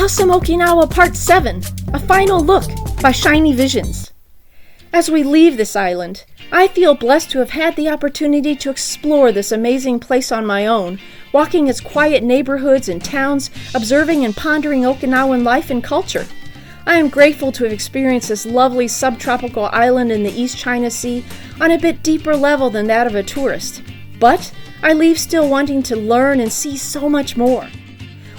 Awesome Okinawa Part 7, A Final Look by Shiny Visions. As we leave this island, I feel blessed to have had the opportunity to explore this amazing place on my own, walking its quiet neighborhoods and towns, observing and pondering Okinawan life and culture. I am grateful to have experienced this lovely subtropical island in the East China Sea on a bit deeper level than that of a tourist. But I leave still wanting to learn and see so much more.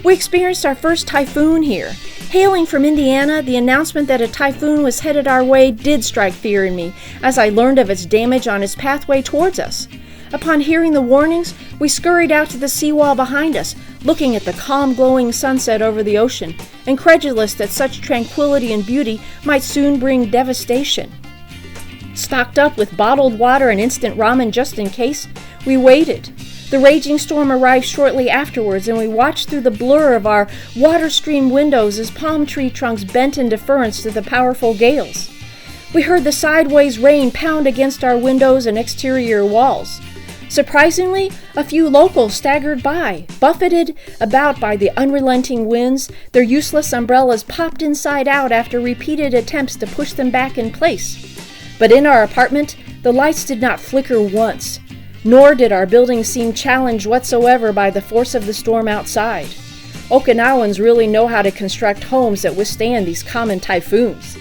We experienced our first typhoon here. Hailing from Indiana, the announcement that a typhoon was headed our way did strike fear in me as I learned of its damage on its pathway towards us. Upon hearing the warnings, we scurried out to the seawall behind us, looking at the calm glowing sunset over the ocean, incredulous that such tranquility and beauty might soon bring devastation. Stocked up with bottled water and instant ramen just in case, we waited. The raging storm arrived shortly afterwards, and we watched through the blur of our water-streamed windows as palm tree trunks bent in deference to the powerful gales. We heard the sideways rain pound against our windows and exterior walls. Surprisingly, a few locals staggered by, buffeted about by the unrelenting winds. Their useless umbrellas popped inside out after repeated attempts to push them back in place. But in our apartment, the lights did not flicker once. Nor did our building seem challenged whatsoever by the force of the storm outside. Okinawans really know how to construct homes that withstand these common typhoons.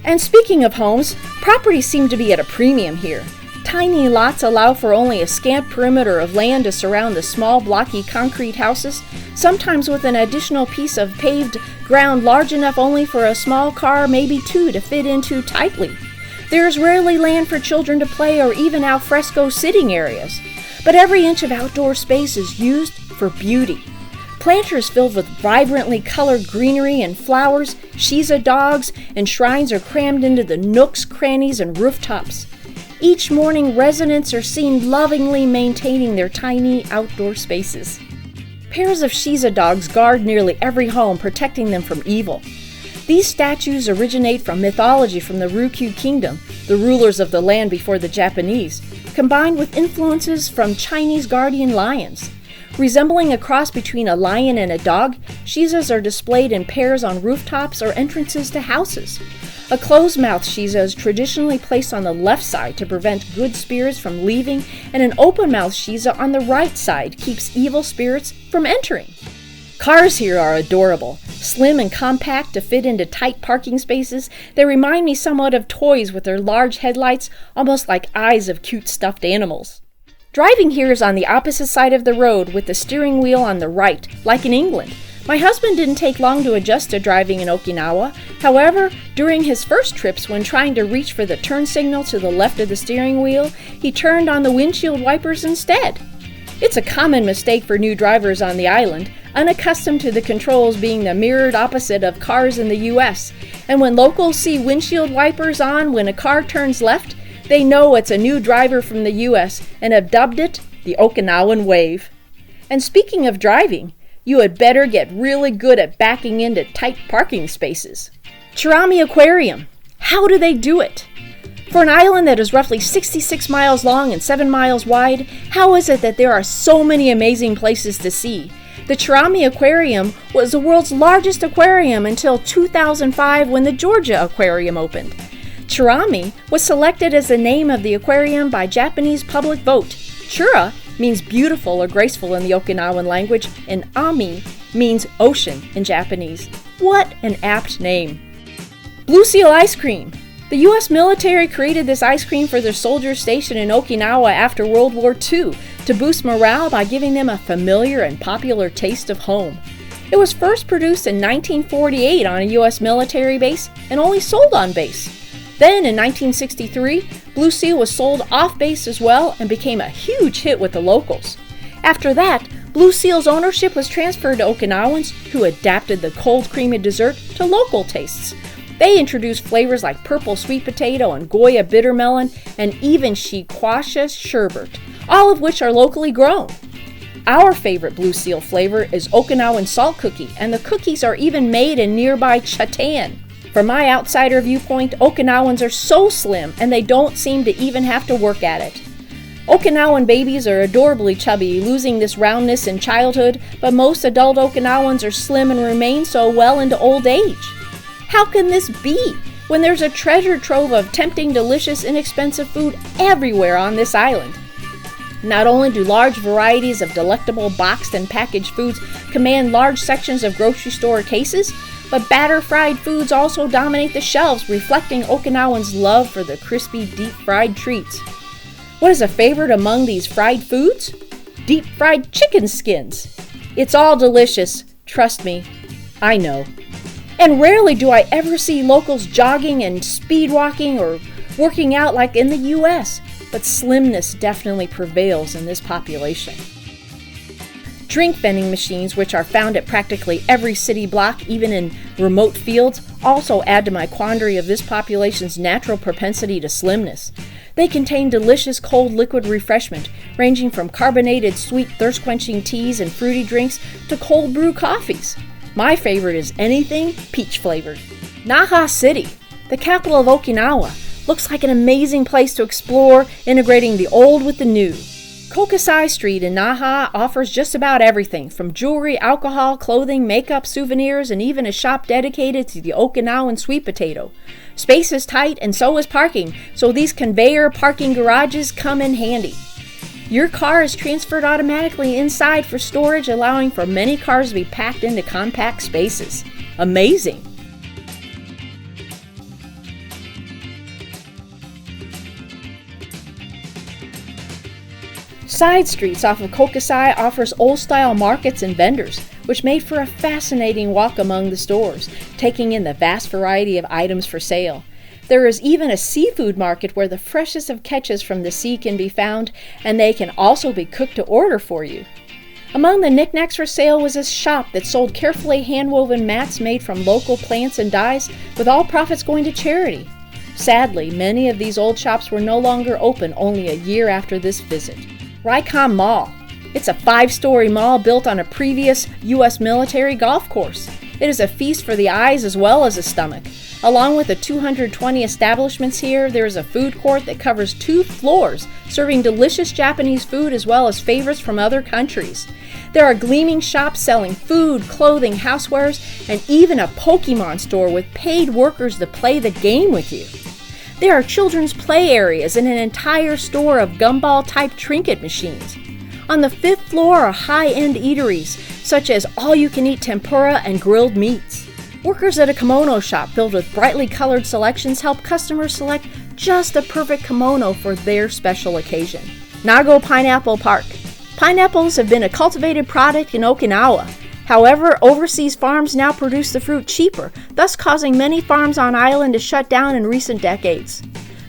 And speaking of homes, properties seem to be at a premium here. Tiny lots allow for only a scant perimeter of land to surround the small blocky concrete houses, sometimes with an additional piece of paved ground large enough only for a small car, maybe two, to fit into tightly. There is rarely land for children to play or even al fresco sitting areas, but every inch of outdoor space is used for beauty. Planters filled with vibrantly colored greenery and flowers, shiza dogs, and shrines are crammed into the nooks, crannies, and rooftops. Each morning, residents are seen lovingly maintaining their tiny outdoor spaces. Pairs of shiza dogs guard nearly every home, protecting them from evil. These statues originate from mythology from the Ryukan Kingdom, the rulers of the land before the Japanese, combined with influences from Chinese guardian lions. Resembling a cross between a lion and a dog, shizas are displayed in pairs on rooftops or entrances to houses. A closed-mouthed shiza is traditionally placed on the left side to prevent good spirits from leaving, and an open-mouthed shiza on the right side keeps evil spirits from entering. Cars here are adorable. Slim and compact to fit into tight parking spaces, they remind me somewhat of toys with their large headlights, almost like eyes of cute stuffed animals. Driving here is on the opposite side of the road with the steering wheel on the right, like in England. My husband didn't take long to adjust to driving in Okinawa. However, during his first trips when trying to reach for the turn signal to the left of the steering wheel, he turned on the windshield wipers instead. It's a common mistake for new drivers on the island, unaccustomed to the controls being the mirrored opposite of cars in the U.S. And when locals see windshield wipers on when a car turns left, they know it's a new driver from the U.S. and have dubbed it the Okinawan wave. And speaking of driving, you had better get really good at backing into tight parking spaces. Chirami Aquarium. How do they do it? For an island that is roughly 66 miles long and 7 miles wide, how is it that there are so many amazing places to see? The Chirami Aquarium was the world's largest aquarium until 2005 when the Georgia Aquarium opened. Chirami was selected as the name of the aquarium by Japanese public vote. Chura means beautiful or graceful in the Okinawan language, and Ami means ocean in Japanese. What an apt name. Blue Seal ice cream. The U.S. military created this ice cream for their soldiers stationed in Okinawa after World War II to boost morale by giving them a familiar and popular taste of home. It was first produced in 1948 on a U.S. military base and only sold on base. Then in 1963, Blue Seal was sold off base as well and became a huge hit with the locals. After that, Blue Seal's ownership was transferred to Okinawans, who adapted the cold creamy dessert to local tastes. They introduced flavors like purple sweet potato and Goya bitter melon and even shikwasha sherbet, all of which are locally grown. Our favorite Blue Seal flavor is Okinawan salt cookie, and the cookies are even made in nearby Chatan. From my outsider viewpoint, Okinawans are so slim and they don't seem to even have to work at it. Okinawan babies are adorably chubby, losing this roundness in childhood, but most adult Okinawans are slim and remain so well into old age. How can this be when there's a treasure trove of tempting, delicious, inexpensive food everywhere on this island? Not only do large varieties of delectable boxed and packaged foods command large sections of grocery store cases, but batter-fried foods also dominate the shelves, reflecting Okinawans' love for the crispy, deep-fried treats. What is a favorite among these fried foods? Deep-fried chicken skins. It's all delicious, trust me, I know. And rarely do I ever see locals jogging and speed walking or working out like in the US, but slimness definitely prevails in this population. Drink vending machines, which are found at practically every city block, even in remote fields, also add to my quandary of this population's natural propensity to slimness. They contain delicious cold liquid refreshment, ranging from carbonated sweet thirst-quenching teas and fruity drinks to cold brew coffees. My favorite is anything peach-flavored. Naha City, the capital of Okinawa, looks like an amazing place to explore, integrating the old with the new. Kokosai Street in Naha offers just about everything, from jewelry, alcohol, clothing, makeup, souvenirs, and even a shop dedicated to the Okinawan sweet potato. Space is tight and so is parking, so these conveyor parking garages come in handy. Your car is transferred automatically inside for storage, allowing for many cars to be packed into compact spaces. Amazing! Side streets off of Kokosai offers old-style markets and vendors, which made for a fascinating walk among the stores, taking in the vast variety of items for sale. There is even a seafood market where the freshest of catches from the sea can be found, and they can also be cooked to order for you. Among the knickknacks for sale was a shop that sold carefully hand-woven mats made from local plants and dyes, with all profits going to charity. Sadly, many of these old shops were no longer open only a year after this visit. Ryukan Mall. It's a 5-story mall built on a previous U.S. military golf course. It is a feast for the eyes as well as the stomach. Along with the 220 establishments here, there is a food court that covers 2 floors, serving delicious Japanese food as well as favorites from other countries. There are gleaming shops selling food, clothing, housewares, and even a Pokemon store with paid workers to play the game with you. There are children's play areas and an entire store of gumball-type trinket machines. On the 5th floor are high-end eateries, such as all-you-can-eat tempura and grilled meats. Workers at a kimono shop filled with brightly colored selections help customers select just the perfect kimono for their special occasion. Nago Pineapple Park. Pineapples have been a cultivated product in Okinawa. However, overseas farms now produce the fruit cheaper, thus causing many farms on island to shut down in recent decades.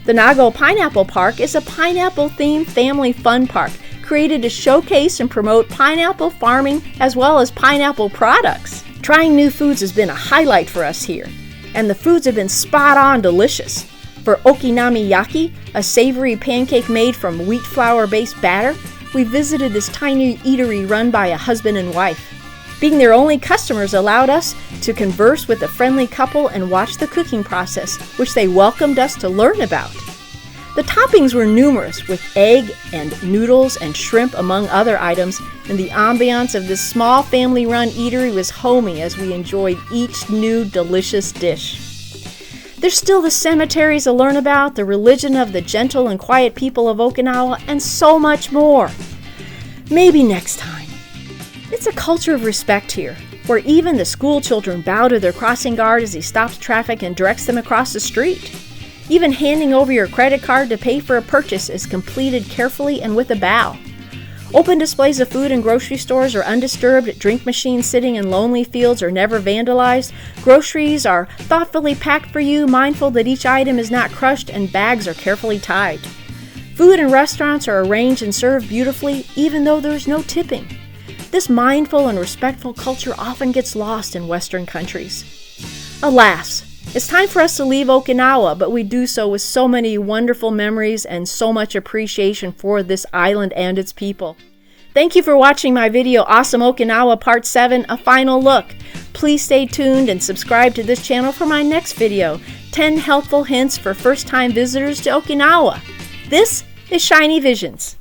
The Nago Pineapple Park is a pineapple-themed family fun park created to showcase and promote pineapple farming as well as pineapple products. Trying new foods has been a highlight for us here, and the foods have been spot-on delicious. For okinami yaki, a savory pancake made from wheat flour-based batter, we visited this tiny eatery run by a husband and wife. Being their only customers allowed us to converse with a friendly couple and watch the cooking process, which they welcomed us to learn about. The toppings were numerous, with egg and noodles and shrimp among other items, and the ambiance of this small family-run eatery was homey as we enjoyed each new delicious dish. There's still the cemeteries to learn about, the religion of the gentle and quiet people of Okinawa, and so much more. Maybe next time. It's a culture of respect here, where even the school children bow to their crossing guard as he stops traffic and directs them across the street. Even handing over your credit card to pay for a purchase is completed carefully and with a bow. Open displays of food in grocery stores are undisturbed, drink machines sitting in lonely fields are never vandalized, groceries are thoughtfully packed for you, mindful that each item is not crushed, and bags are carefully tied. Food in restaurants are arranged and served beautifully, even though there's no tipping. This mindful and respectful culture often gets lost in Western countries. Alas, it's time for us to leave Okinawa, but we do so with so many wonderful memories and so much appreciation for this island and its people. Thank you for watching my video, Awesome Okinawa Part 7, A Final Look. Please stay tuned and subscribe to this channel for my next video, 10 helpful hints for first-time visitors to Okinawa. This is Shiny Visions.